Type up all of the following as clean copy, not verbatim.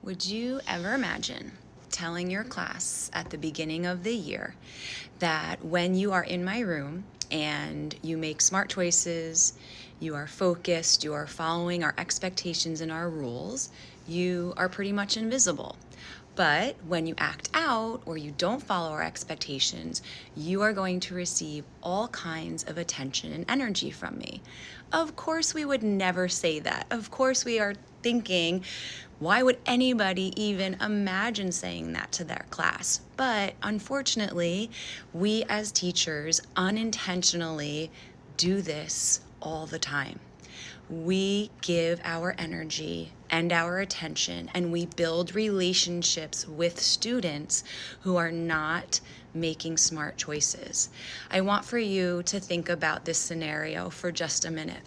Would you ever imagine telling your class at the beginning of the year that when you are in my room and you make smart choices, you are focused, you are following our expectations and our rules, you are pretty much invisible? But when you act out or you don't follow our expectations, you are going to receive all kinds of attention and energy from me. Of course, we would never say that. Of course, we are thinking, why would anybody even imagine saying that to their class? But unfortunately, we as teachers unintentionally do this all the time. We give our energy and our attention, and we build relationships with students who are not making smart choices. I want for you to think about this scenario for just a minute.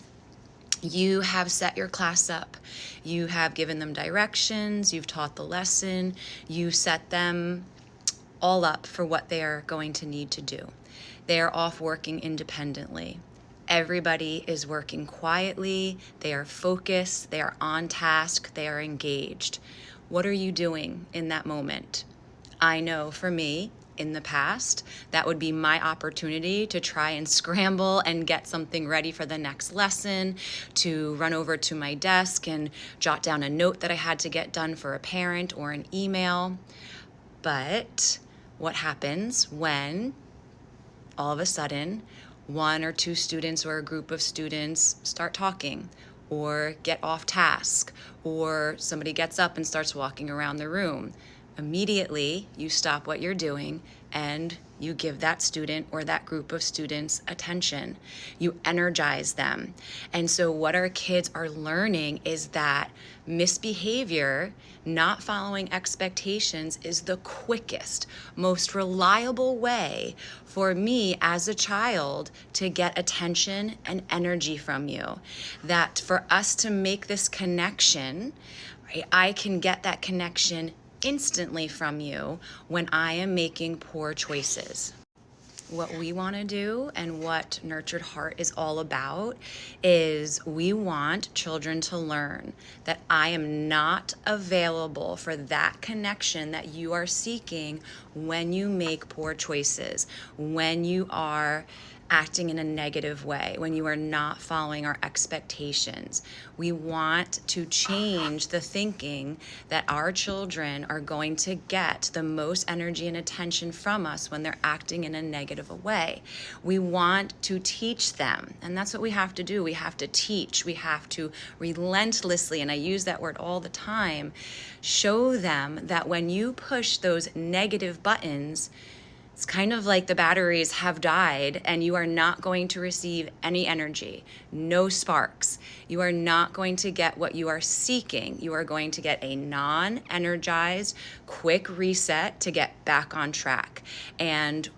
You have set your class up. You have given them directions, you've taught the lesson, you set them all up for what they are going to need to do. They are off working independently. Everybody is working quietly, they are focused, they are on task, they are engaged. What are you doing in that moment? I know for me, in the past, that would be my opportunity to try and scramble and get something ready for the next lesson, to run over to my desk and jot down a note that I had to get done for a parent or an email. But what happens when all of a sudden one or two students or a group of students start talking or get off task, or somebody gets up and starts walking around the room? Immediately, you stop what you're doing and you give that student or that group of students attention. You energize them. And so what our kids are learning is that misbehavior, not following expectations, is the quickest, most reliable way for me as a child to get attention and energy from you. That for us to make this connection, right, I can get that connection instantly from you when I am making poor choices. What we want to do and what Nurtured Heart is all about is we want children to learn that I am not available for that connection that you are seeking when you make poor choices, when you are acting in a negative way, when you are not following our expectations. We want to change the thinking that our children are going to get the most energy and attention from us when they're acting in a negative way. We want to teach them, and that's what we have to do. We have to teach. We have to relentlessly, and I use that word all the time, show them that when you push those negative buttons, it's kind of like the batteries have died and you are not going to receive any energy, no sparks. You are not going to get what you are seeking. You are going to get a non-energized, quick reset to get back on track. And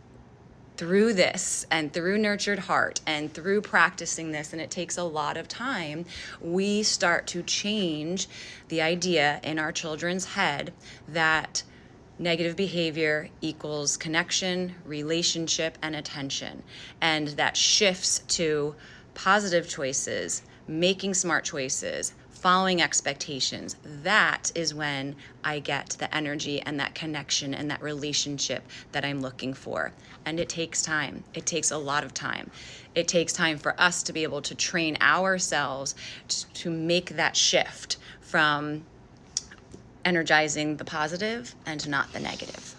through this and through Nurtured Heart and through practicing this, and it takes a lot of time, we start to change the idea in our children's head that negative behavior equals connection, relationship, and attention. And that shifts to positive choices, making smart choices, following expectations. That is when I get the energy and that connection and that relationship that I'm looking for. And it takes time. It takes a lot of time. It takes time for us to be able to train ourselves to make that shift from energizing the positive and not the negative.